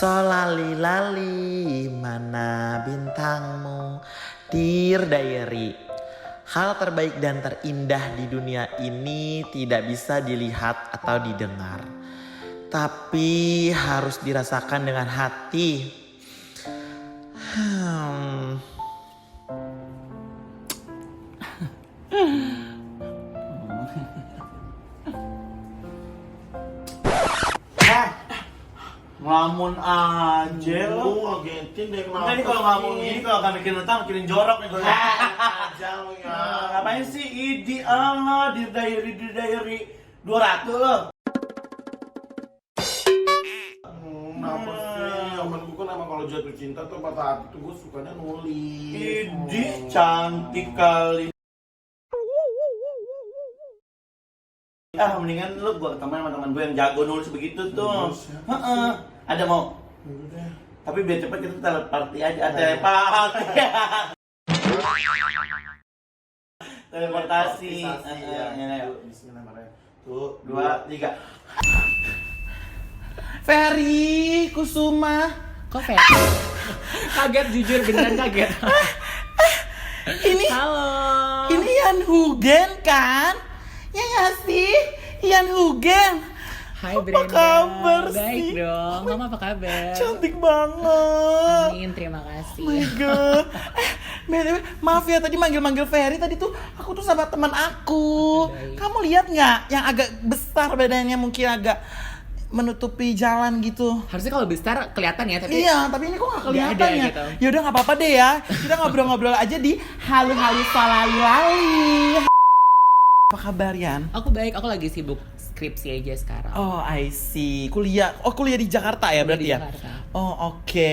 Solali-lali, mana bintangmu? Dear Diary, hal terbaik dan terindah di dunia ini tidak bisa dilihat atau didengar, tapi harus dirasakan dengan hati. Ngelamun aja Lu lo. ngagetin deh Enggak nih kalau ngelamun gini kalau gak mikirin utang mikirin jorok nih gue. aja lu ya. Ngapain sih idi Allah di diary 200 lo. Kenapa sih? Aman gue kan emang kalau jatuh cinta tuh patah hati tuh gue sukanya nulis. Idi cantik kali. Mendingan lu gua ketemu sama teman gue yang jago nulis begitu tuh. Heeh. Ada mau? Udah. Tapi biar cepet kita telepati aja. Telepati. Teleportasi. Ya. Bismillahirrahmanirrahim. Tuh, 2, 3. Ferry Kusuma. Kok Ferry? Kaget, jujur beneran kaget. Ini Halo. Ini Yan Hugen kan? Ya nggak sih? Yan Hugen. Hai Apa Brenda. kabar Baik sih? dong. Kamu apa kabar? Cantik banget. Amin, terima kasih. Oh my god. BTW, maaf ya tadi manggil-manggil Ferry tadi tuh aku tuh sama teman aku. Baik. Kamu lihat nggak yang agak besar badannya mungkin agak menutupi jalan gitu. Harusnya kalau besar kelihatan ya, tapi Iya, tapi ini kok gak Nggak kelihatan ada ya. gitu. Yaudah nggak apa-apa deh ya. Kita ngobrol-ngobrol aja di halu-halu salali-lali. Apa kabar Yan? aku baik. Aku lagi sibuk skripsi aja sekarang. Oh, I see. Kuliah di Jakarta ya berarti Di ya? Jakarta. Oh, oke.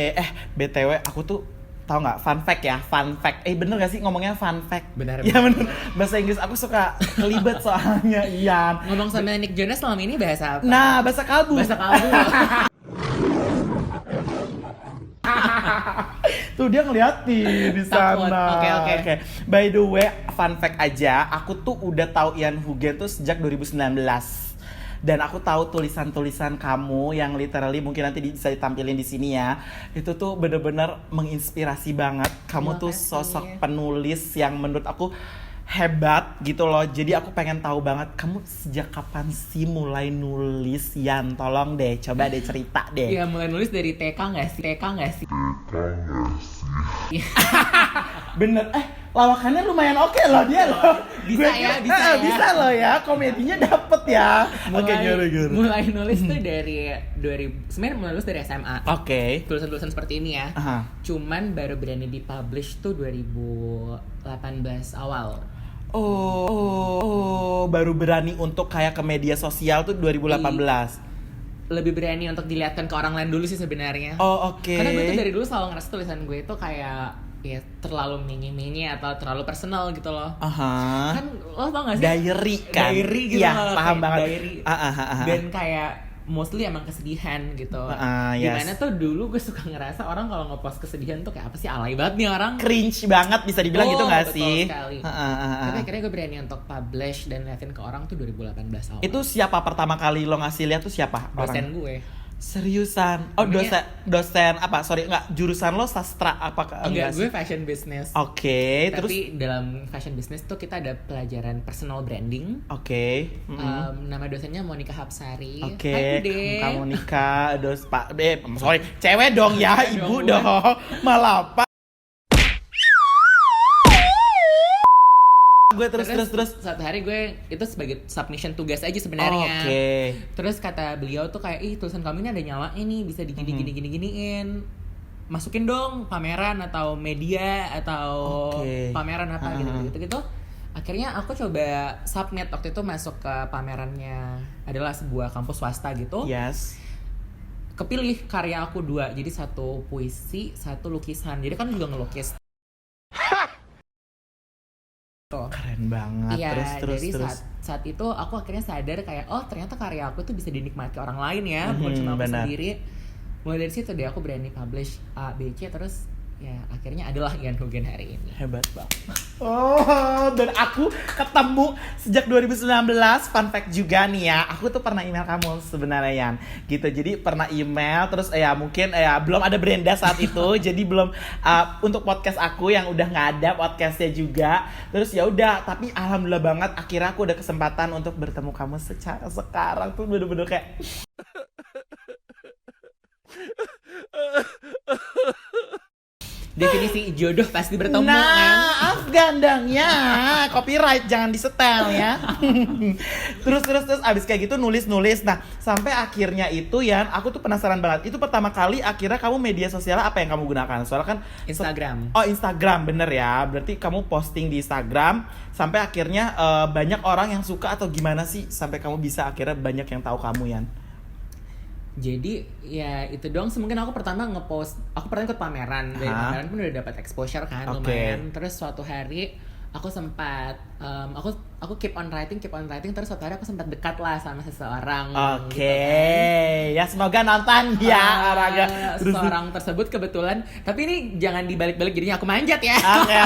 BTW aku tuh tahu nggak fun fact ya, fun fact. Bener gak sih ngomongnya fun fact? Benar. Ya bener. Bahasa Inggris aku suka kelibet soalnya, Ian. Ngomong sama Nick Jonas selama ini bahasa apa? Nah, bahasa kalbu. Bahasa kalbu. Tuh dia ngeliatin di Takut. sana. Oke. By the way, fun fact aja, aku tuh udah tahu Yan Hugen tuh sejak 2019. Dan aku tahu tulisan-tulisan kamu yang literally mungkin nanti bisa ditampilin di sini ya. Itu tuh bener-bener menginspirasi banget. Kamu Terima tuh kasih. sosok penulis yang menurut aku hebat gitu loh. Jadi aku pengen tahu banget kamu sejak kapan sih mulai nulis, Yan? Tolong deh, coba deh cerita deh. Iya, mulai nulis dari TK nggak sih? Bener, lawakannya lumayan oke loh dia loh. Bisa ya. Bisa loh ya, komedinya dapet ya. Oke, gimana? Mulai nulis tuh dari sebenarnya mulai nulis dari SMA. Oke. Tulisan-tulisan seperti ini ya. Aha. Cuman baru berani dipublish tuh 2018 awal. Oh, baru berani untuk kayak ke media sosial tuh 2018. Lebih berani untuk dilihatkan ke orang lain dulu sih sebenarnya. Oh, oke. Karena gue tuh dari dulu selalu ngerasa tulisan gue itu kayak ya terlalu mini-mini atau terlalu personal gitu loh. Aha. Kan lo tau gak sih? Diary kan? Diary gitu Iya, loh, paham kayak banget. Diary. Aha. Dan kayak mostly emang kesedihan gitu. Yes. Dimana tuh dulu gue suka ngerasa orang kalau nge-post kesedihan tuh kayak apa sih, alay banget nih orang. Cringe banget bisa dibilang gitu gak Betul sih? sekali. Tapi akhirnya gue berani untuk publish dan liatin ke orang tuh 2018 awal. Itu siapa pertama kali lo ngasih lihat tuh siapa? dosen gue. Seriusan? Oh, Namanya- dosen apa? Sorry, enggak, jurusan lo sastra apa? Enggak, sih? gue fashion business. Oke, terus Tapi dalam fashion business tuh kita ada pelajaran personal branding. oke. Nama dosennya Monica Hapsari. Oke. Hai Bude. Kamu nikah, sorry, cewek dong ya, Cewek ibu dong, dong. Malah apa? Gue terus. Suatu hari gue itu sebagai submission tugas aja sebenarnya. Oke. Terus kata beliau tuh kayak, ih tulisan kamu ini ada nyawanya nih, bisa diginiin. Masukin dong pameran atau media atau Oke. pameran apa gitu. Akhirnya aku coba submit waktu itu masuk ke pamerannya adalah sebuah kampus swasta gitu. Yes. Kepilih karya aku 2, jadi 1 puisi, 1 lukisan. Jadi kan juga ngelukis. Tuh. Keren banget. Iya, terus. jadi saat itu aku akhirnya sadar kayak, oh ternyata karya aku tuh bisa dinikmati orang lain ya, bukan cuma aku benar. sendiri. Mulai dari situ deh aku berani publish A, B, C, terus ya akhirnya adalah Ian Hugen hari ini. Hebat banget. Oh, dan aku ketemu sejak 2019. Fun fact juga nih ya, aku tuh pernah email kamu sebenarnya Yan. Gitu, jadi pernah email, terus ya mungkin ya belum ada Brenda saat itu, jadi belum untuk podcast aku yang udah nggak ada podcastnya juga. Terus ya udah, tapi alhamdulillah banget akhirnya aku udah kesempatan untuk bertemu kamu secara sekarang tuh bener-bener kayak Definisi jodoh pasti bertemu kan. nah, gandangnya copyright jangan disetel ya. terus abis kayak gitu nulis. Nah, sampai akhirnya itu Yan, aku tuh penasaran banget. Itu pertama kali akhirnya kamu media sosial apa yang kamu gunakan? Soalnya kan Instagram. Oh, Instagram, bener ya. Berarti kamu posting di Instagram sampai akhirnya banyak orang yang suka atau gimana sih sampai kamu bisa akhirnya banyak yang tahu kamu Yan? Jadi ya itu doang. Mungkin aku pertama ngepost, aku pernah ikut pameran. Dari pameran pun udah dapat exposure kan, lumayan. Terus suatu hari aku sempat aku keep on writing. Terus suatu hari aku sempat dekat lah sama seseorang. Oke, gitu kan. ya semoga nonton ya olahraga. Seseorang tersebut kebetulan, tapi ini jangan dibalik-balik jadinya aku manjat ya. Oke.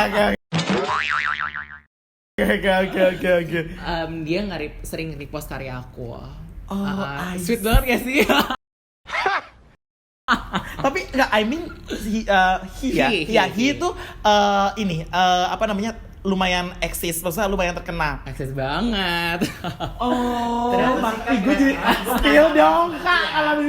Dia sering repost karya aku. I Sweet banget gak sih? Tapi nggak, I mean he itu ini apa namanya, lumayan eksis, maksudnya lumayan terkenal. Akses banget. Oh, Terus gue jadi spill dong kak, kalau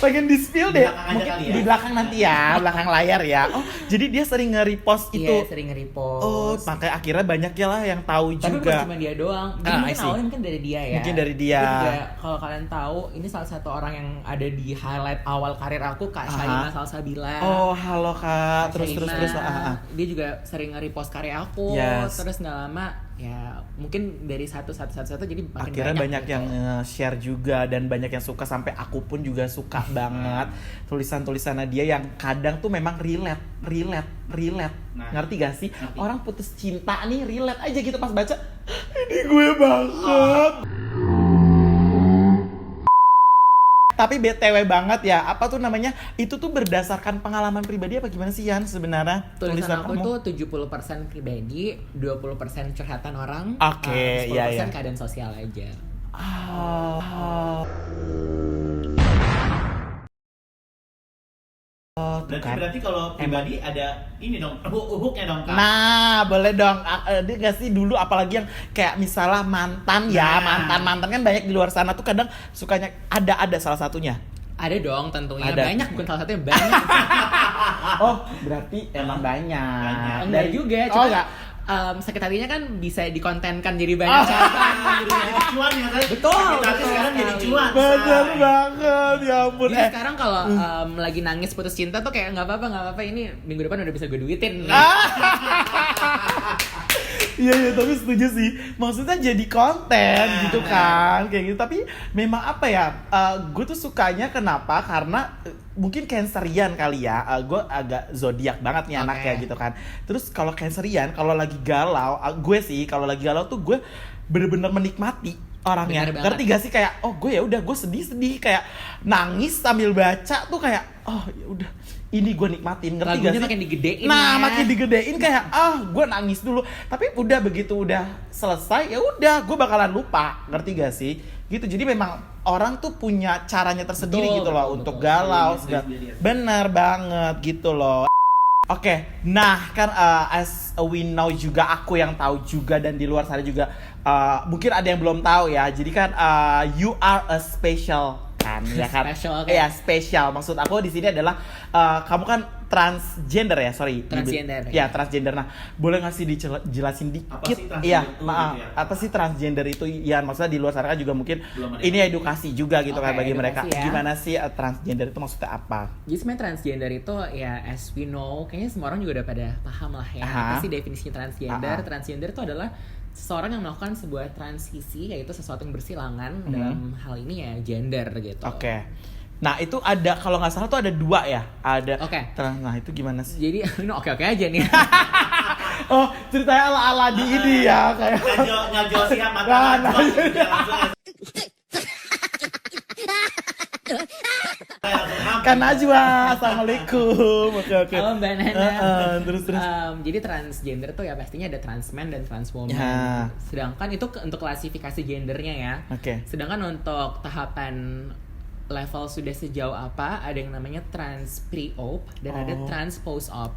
pengen di spill deh. Belakang aja Mungkin kali ya. di belakang nanti ya, belakang layar ya. Oh, jadi dia sering nge-repost itu. Iya, sering nge-repost. Oh, makanya akhirnya banyak ya lah yang tahu Tapi juga. bukan cuma dia doang. Jadi I mungkin see. awalnya mungkin dari dia ya. Mungkin dari dia. Terus juga kalau kalian tahu, ini salah satu orang yang ada di highlight awal karir aku, Kak Shaima Salsabila. Oh, halo kak. Kak Terus. Shaima, Dia juga sering nge-repost karya aku. Yes. Terus nggak lama ya mungkin dari satu jadi makin akhirnya banyak gitu. yang share juga dan banyak yang suka, sampai aku pun juga suka banget tulisannya dia yang kadang tuh memang relate. Nah, Ngerti gak sih? ngerti. Orang putus cinta nih relate aja gitu pas baca. Ini gue banget. Tapi BTW banget ya, apa tuh namanya? Itu tuh berdasarkan pengalaman pribadi apa gimana sih Yan sebenarnya? Tulisan aku kamu? tuh 70% pribadi, 20% curhatan orang, Oke, 10% iya. keadaan sosial aja. Berarti kalau pribadi ada ini dong, hooknya dong kak. Nah, boleh dong. Dia gak sih dulu, apalagi yang kayak misalnya mantan ya, mantan kan banyak di luar sana tuh kadang sukanya ada salah satunya. Ada dong tentunya, Ada. banyak, bukan salah satunya banyak. Oh, berarti emang banyak. Enggak juga, Oh, cuma enggak. sakit hatinya kan bisa dikontenkan jadi banyak cara. Jadi cuan ya kan? Betul, Tapi betul sekarang jadi sekali. cuan. Bener say. banget, ya ampun. Jadi sekarang kalau lagi nangis putus cinta tuh kayak nggak apa-apa, ini minggu depan udah bisa gue duitin. Iya, tapi setuju sih. Maksudnya jadi konten gitu kan, kayak gitu. Tapi memang apa ya? Gue tuh sukanya kenapa? Karena mungkin Cancerian kali ya. Gue agak zodiak banget nih anaknya gitu kan. Terus kalau Cancerian, kalau lagi galau, gue sih kalau lagi galau tuh gue bener-bener menikmati orangnya. Bener banget. Ngerti gak sih, kayak oh gue ya udah, gue sedih kayak nangis sambil baca tuh kayak oh ya udah, ini gue nikmatin. Ngerti gak Lagunya sih? makin digedein Nah, ya. makin digedein kayak gue nangis dulu. Tapi udah begitu udah selesai ya udah, gue bakalan lupa. Ngerti gak sih? Gitu. Jadi memang orang tuh punya caranya tersendiri Betul, gitu loh betul, untuk betul. galau. Sendiri-sendiri. Bener banget gitu loh. Oke, nah kan as we know juga, aku yang tahu juga dan di luar sana juga mungkin ada yang belum tahu ya. Jadi kan you are a special kan, ya kan? Special, kan? Iya, spesial. Maksud aku di sini adalah kamu kan transgender ya, sorry. Transgender, Ya, transgender. Nah, boleh nggak sih dijelasin dikit? Apa sih transgender Iya, itu maaf. gitu ya? Apa sih transgender itu? Ya, maksudnya di luar sana kan juga mungkin Belum ada. ini edukasi juga gitu kan Oke, bagi edukasi mereka. ya. Gimana sih transgender itu maksudnya apa? Jadi sebenarnya transgender itu ya as we know, kayaknya semua orang juga udah pada paham lah ya. Aha. Apa sih definisinya transgender? Aha. Transgender itu adalah seseorang yang melakukan sebuah transisi, yaitu sesuatu yang bersilangan dalam hal ini ya gender gitu. Oke. Nah, itu ada, kalau nggak salah tuh ada 2 ya. Ada. Oke. Nah, itu gimana sih? Jadi ini oke-oke aja nih. Oh, ceritanya ala-ala di ini ya kayak. Ngajol siap mata Nah, ngajol. Dia langsung Kak Najwa, assalamualaikum. Oke. Halo Mbak Nana. Terus. Jadi transgender tuh ya pastinya ada trans man dan trans woman. Ya. Sedangkan itu untuk klasifikasi gendernya ya. Oke. Sedangkan untuk tahapan level sudah sejauh apa, ada yang namanya trans pre-op dan ada trans post-op.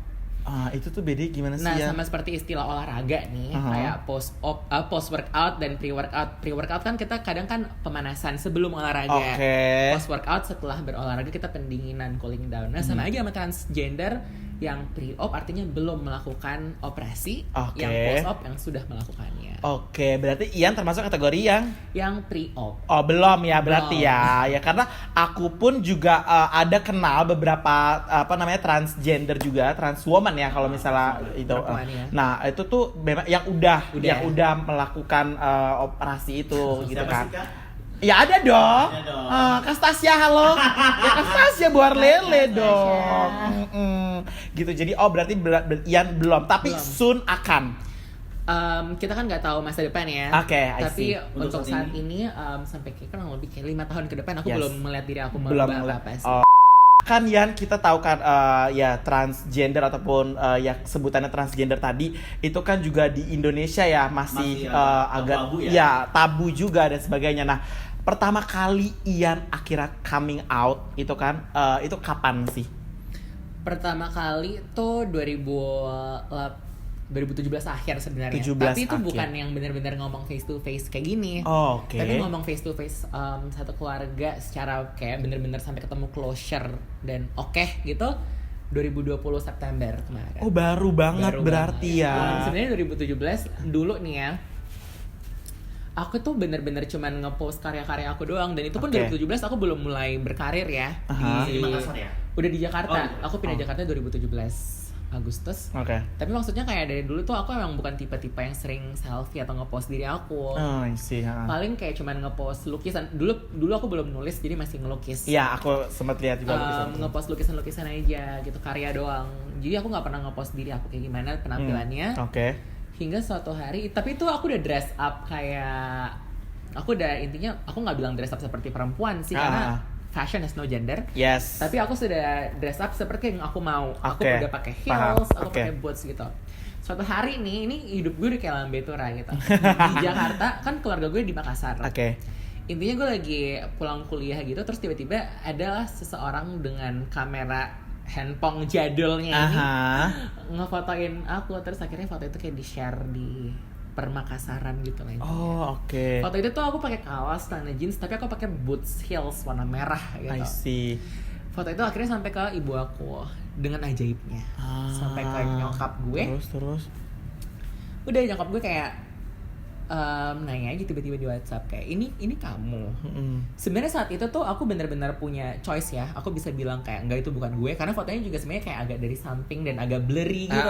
Itu tuh beda gimana sih Nah, ya? sama seperti istilah olahraga nih, kayak post workout dan pre workout. Pre workout kan kita kadang kan pemanasan sebelum olahraga. Oke. Post workout setelah berolahraga kita pendinginan, cooling down. Nah, sama aja sama transgender yang pre-op artinya belum melakukan operasi, Oke. yang post-op yang sudah melakukannya. Oke, berarti Ian termasuk kategori yang pre-op. Oh belum ya berarti Belum. ya karena aku pun juga ada kenal beberapa transgender juga trans woman ya kalau misalnya itu perempuan ya. nah itu tuh memang yang udah melakukan operasi itu gitu Siapa kan sih, Kak? ya ada dong, Ada dong. Kak Stasia halo ya Kak Stasia buar lele dong. Gitu jadi berarti Ian belum tapi Belum. soon akan. Kita kan nggak tahu masa depan ya. Oke, I Tapi see. untuk Untuk saat saat ini sampai kurang lebih kayak 5 tahun ke depan aku Yes. belum melihat diri aku Belum merubah ngeliat. apa sih. Kan Yan kita tahu kan ya transgender ataupun ya sebutannya transgender tadi itu kan juga di Indonesia ya masih, Masih, agak tabu ya? ya tabu juga dan sebagainya. Nah, pertama kali Ian akhirnya coming out itu kan itu kapan sih? Pertama kali tuh 2017 akhir sebenarnya. 17 Tapi itu akhir. bukan yang benar-benar ngomong face to face kayak gini. Oh, oke. Tapi ngomong face to face satu keluarga secara kayak benar-benar sampai ketemu closure dan oke gitu 2020 September kemarin. Oh, baru banget Baru berarti banget. ya. Sebenarnya 2017 dulu nih ya. Aku tuh bener-bener cuman ngepost karya-karya aku doang dan itu pun Oke. 2017 aku belum mulai berkarir ya. Aha. Di Makassar ya? Udah di Jakarta. Oh, Aku pindah Jakarta 2017 Agustus. Oke. Tapi maksudnya kayak dari dulu tuh aku emang bukan tipe-tipe yang sering selfie atau ngepost diri aku. Oh, I see. Paling kayak cuman ngepost lukisan. Dulu aku belum nulis jadi masih ngelukis. Iya, aku sempat lihat juga lukisan. Ngepost lukisan-lukisan aja gitu, karya doang. Jadi aku nggak pernah ngepost diri aku kayak gimana penampilannya. Oke. Hingga suatu hari, tapi itu aku udah dress up kayak aku udah intinya aku nggak bilang dress up seperti perempuan sih karena fashion has no gender. Yes. Tapi aku sudah dress up seperti yang aku mau. Aku Oke. udah pakai Paham. heels, aku Oke. pakai boots gitu. Suatu hari nih, ini hidup gue udah kayak lambe tura gitu. Di Jakarta kan keluarga gue di Makassar. Oke. Intinya gue lagi pulang kuliah gitu, terus tiba-tiba adalah seseorang dengan kamera handphone jadulnya ini Aha. ngefotoin aku, terus akhirnya foto itu kayak di-share di Permakasaran gitu lah. Oh, oke. Foto itu tuh aku pakai kaos, celana jeans, tapi aku pakai boots heels warna merah gitu. I see. Foto itu akhirnya sampai ke ibu aku dengan ajaibnya. Sampai ke nyokap gue. Terus. Udah nyokap gue kayak nanya aja tiba-tiba di WhatsApp kayak ini kamu. Sebenarnya saat itu tuh aku benar-benar punya choice ya. Aku bisa bilang kayak enggak, itu bukan gue karena fotonya juga sebenarnya kayak agak dari samping dan agak blurry gitu.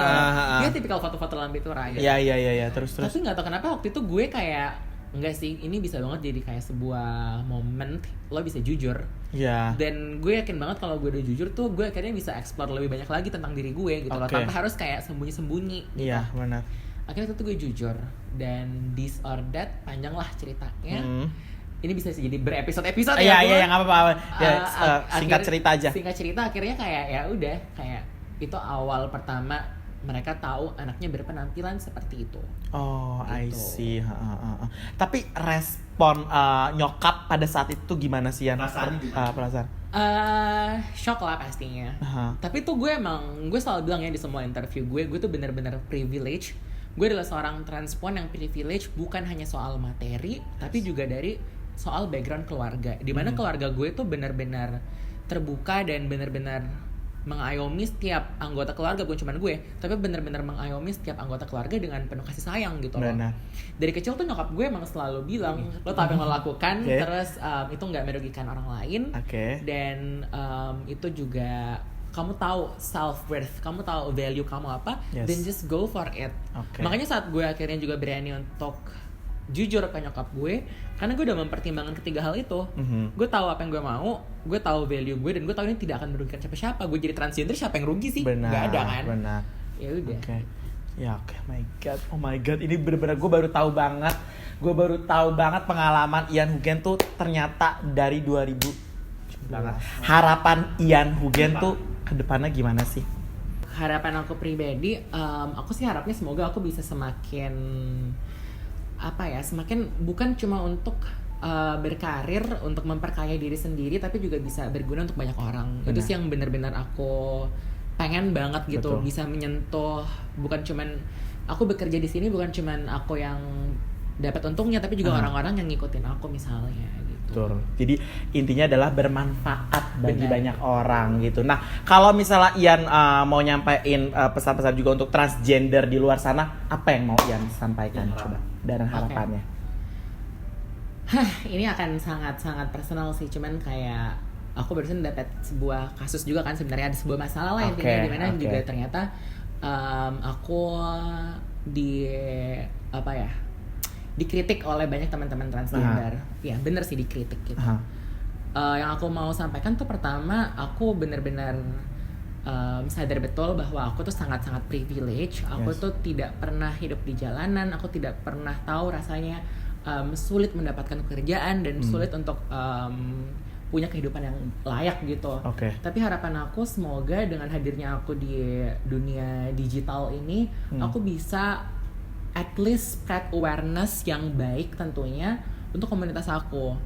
Dia tipikal foto-foto lambe tura gitu. Iya, terus. Tapi nggak tahu kenapa waktu itu gue kayak enggak sih, ini bisa banget jadi kayak sebuah momen lo bisa jujur. Iya. Dan gue yakin banget kalau gue udah jujur tuh gue akhirnya bisa explore lebih banyak lagi tentang diri gue gitu loh, Oke. tanpa harus kayak sembunyi-sembunyi gitu. Iya, benar. Akhirnya itu tuh gue jujur, dan this or that panjang lah ceritanya. Ini bisa jadi berepisode-episode ya. Iya, nggak apa-apa. Ya, singkat Akhir- cerita aja. Singkat cerita akhirnya kayak ya udah kayak itu awal pertama mereka tahu anaknya berpenampilan seperti itu. Oh, I Gitu. see. Tapi respon nyokap pada saat itu gimana sih, Yan? Perasaannya gimana? Perasaan. Shock lah pastinya. Aha. Tapi tuh gue selalu bilang ya di semua interview gue tuh benar-benar privilege. Gue adalah seorang transpuan yang privilege bukan hanya soal materi, tapi juga dari soal background keluarga. Dimana keluarga gue tuh benar-benar terbuka dan benar-benar mengayomi setiap anggota keluarga, bukan cuma gue, tapi benar-benar mengayomi setiap anggota keluarga dengan penuh kasih sayang gitu loh. Benar. Dari kecil tuh nyokap gue emang selalu bilang, lo tau apa yang lo lakukan, Oke. terus itu nggak merugikan orang lain, Oke. dan itu juga kamu tahu self worth, kamu tahu value kamu apa, Yes. then just go for it. Oke. Makanya saat gue akhirnya juga berani untuk jujur ke nyokap gue, karena gue udah mempertimbangkan ketiga hal itu. Gue tahu apa yang gue mau, gue tahu value gue, dan gue tahu ini tidak akan merugikan siapa-siapa. Gue jadi transgender, siapa yang rugi sih? Benar. Gak ada kan? Benar. Ya udah. Oke. Ya oke, oh my god, ini bener-bener gue baru tahu banget pengalaman Ian Hugen tuh ternyata dari 2000 banget. Harapan Ian Hugen tuh ke depannya gimana sih? Harapan aku pribadi, aku sih harapnya semoga aku bisa semakin semakin bukan cuma untuk berkarir untuk memperkaya diri sendiri, tapi juga bisa berguna untuk banyak orang. Benar. Itu sih yang benar-benar aku pengen banget gitu. Betul. Bisa menyentuh, bukan cuman aku bekerja di sini bukan cuman aku yang dapat untungnya, tapi juga orang-orang yang ngikutin aku misalnya gitu. Betul. Jadi intinya adalah bermanfaat bagi Benar. banyak orang gitu. Nah, kalau misalnya Ian mau nyampein pesan-pesan juga untuk transgender di luar sana, apa yang mau Ian sampaikan coba dan harapannya? Ini akan sangat-sangat personal sih, cuman kayak aku barusan dapat sebuah kasus juga kan, sebenarnya ada sebuah masalah lah intinya, dimana juga ternyata aku dikritik oleh banyak teman-teman transgender. Ya bener sih, dikritik gitu. Yang aku mau sampaikan tuh pertama, aku bener-bener sadar betul bahwa aku tuh sangat-sangat privilege. Aku tuh tidak pernah hidup di jalanan, aku tidak pernah tahu rasanya sulit mendapatkan pekerjaan dan sulit untuk punya kehidupan yang layak gitu. Tapi harapan aku semoga dengan hadirnya aku di dunia digital ini, aku bisa at least spread awareness yang baik tentunya untuk komunitas aku.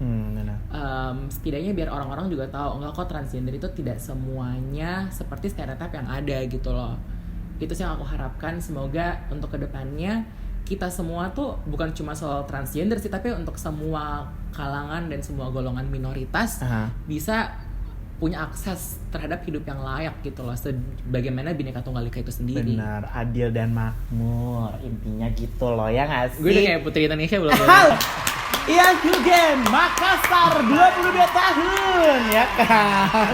Setidaknya biar orang-orang juga tahu enggak kok, transgender itu tidak semuanya seperti stereotip yang ada gitu loh. Itu sih yang aku harapkan. Semoga untuk kedepannya kita semua tuh bukan cuma soal transgender sih, tapi untuk semua kalangan dan semua golongan minoritas bisa punya akses terhadap hidup yang layak gitu loh, sebagaimana Bhinneka Tunggal Ika itu sendiri. Benar, adil dan makmur, intinya gitu loh ya nggak sih? Gue udah kayak Putri Indonesia belum? Ian Hugen, Makassar, 22 tahun ya kan?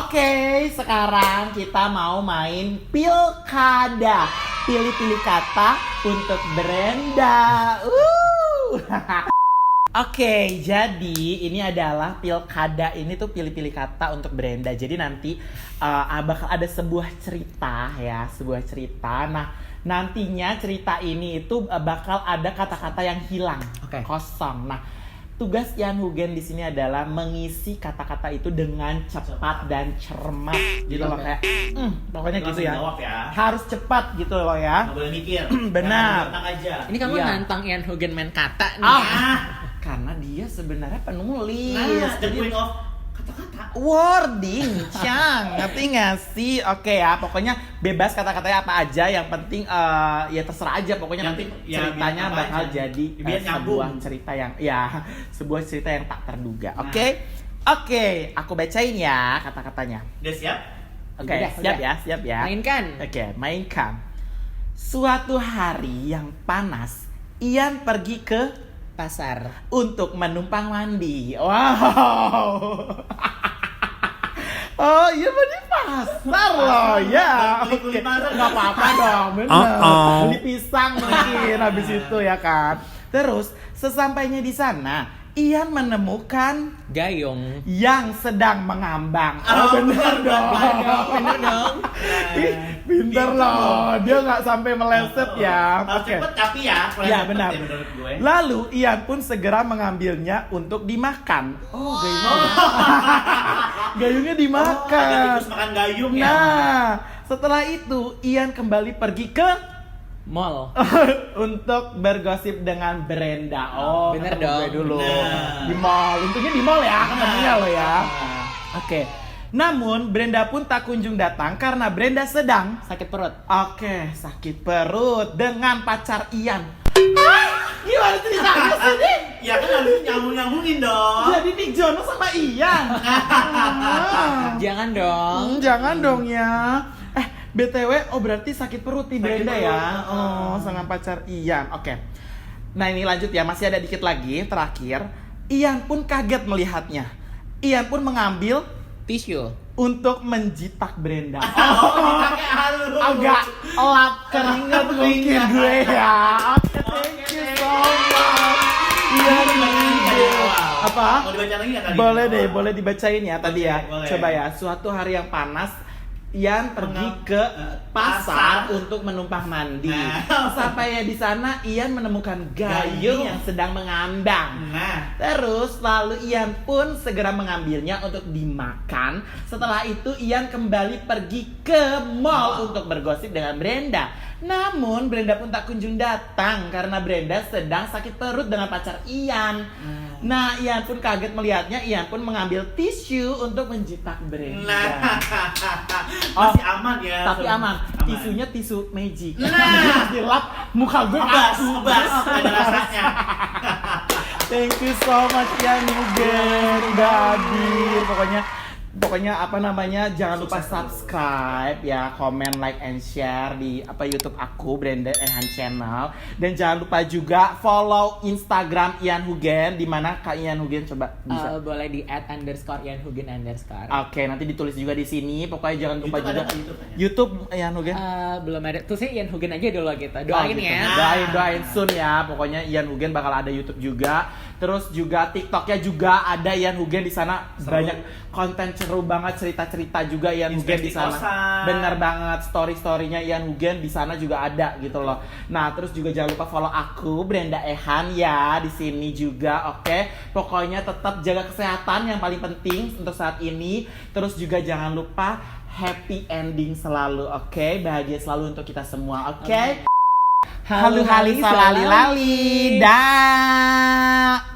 Oke, sekarang kita mau main pilkada. Pilih-pilih kata untuk Brenda. Oke, jadi ini adalah pilkada, ini tuh pilih-pilih kata untuk Brenda. Jadi nanti bakal ada sebuah cerita ya, sebuah cerita. Nah, nantinya cerita ini itu bakal ada kata-kata yang hilang, kosong. Nah, tugas Ian Hugen di sini adalah mengisi kata-kata itu dengan cepat dan cermat gitu loh, kayak pokoknya gitu ya. Harus cepat gitu loh ya. Nggak boleh mikir. Benar. Aja. Ini kamu Iya. nantang Ian Hugen main kata nih. Karena dia sebenarnya penulis. The Jadi queen of kata-kata. wording, Cang, ngerti nggak sih? Oke ya, pokoknya bebas kata-katanya apa aja. Yang penting ya terserah aja. Pokoknya nanti ceritanya bakal jadi sebuah cerita yang sebuah cerita yang tak terduga. Oke, aku bacain ya kata-katanya. Udah siap? Oke, siap ya. Mainkan. Oke, mainkan. Suatu hari yang panas, Ian pergi ke Pasar untuk menumpang mandi. Wow. Oh iya, di pasar loh ya. Oke, nggak apa-apa dong, bener. Beli pisang mungkin habis itu ya kan. Terus sesampainya di sana, Ian menemukan gayung yang sedang mengambang. Bener dong. bener dong. Pinter loh, dia nggak sampai meleset ya. Harus cepet tapi ya. Ya benar. Menurut gue. Lalu Ian pun segera mengambilnya untuk dimakan. Gayungnya dimakan. Terus makan gayung ya. Nah, setelah itu Ian kembali pergi ke Mall. untuk bergosip dengan Brenda. Bener ketemu dong. gue dulu. Bener. Di mall. Untungnya di mall ya, ketemunya lo ya. Oke. Namun Brenda pun tak kunjung datang karena Brenda sedang Sakit perut. sakit perut dengan pacar Ian. Gimana ceritanya sih nih? Ya kan harus nyambung-nyambungin dong. Jadi Nick Jonas sama Ian. Jangan dong. Jangan dong ya. BTW, berarti sakit perut nih Brenda perut. ya. Sama pacar Ian. Oke. Nah ini lanjut ya, masih ada dikit lagi, terakhir. Ian pun kaget melihatnya. Ian pun mengambil Tisu. untuk menjitak Brenda. Pakai halus. Agak lap keringat mungkin gue ya. Oke, thank you so much. Ian Hugen. Apa? Mau dibaca lagi nggak tadi? Boleh dibacain ya tadi ya. boleh. Coba ya, suatu hari yang panas, Ian pergi ke pasar untuk menumpang mandi. Sampai ya di sana Ian menemukan gayung yang sedang mengambang. Terus lalu Ian pun segera mengambilnya untuk dimakan. Setelah itu Ian kembali pergi ke mall untuk bergosip dengan Brenda. Namun Brenda pun tak kunjung datang karena Brenda sedang sakit perut dengan pacar Ian. Nah, Ian pun kaget melihatnya. Ian pun mengambil tisu untuk menjitak Brenda. Masih aman ya. Tapi aman. Tisunya tisu magic. Dilap muka gue bebas ada rasanya. Thank you so much Ian Hugen udah hadir. Pokoknya apa namanya, jangan lupa subscribe ya, komen, like, and share di YouTube aku Brenda Ehan Channel, dan jangan lupa juga follow Instagram Ian Hugen. Di mana Kak Ian Hugen, coba bisa? Boleh di @_IanHugen_. Oke, nanti ditulis juga di sini. Pokoknya jangan lupa YouTube juga ada YouTube, YouTube Ian Hugen. Belum ada, tulisnya Ian Hugen aja dulu gitu. Doain gitu. ya. Doain soon ya. Pokoknya Ian Hugen bakal ada YouTube juga. Terus juga TikToknya juga ada Ian Hugen di sana. Banyak konten seru banget, cerita-cerita juga Ian Hugen di sana. Bener banget, story-storynya Ian Hugen di sana juga ada gitu loh. Nah, terus juga jangan lupa follow aku Brenda Ehan ya di sini juga, oke? Pokoknya tetap jaga kesehatan yang paling penting untuk saat ini. Terus juga jangan lupa happy ending selalu, oke? Bahagia selalu untuk kita semua, oke? Halu hali salali lali. Dah.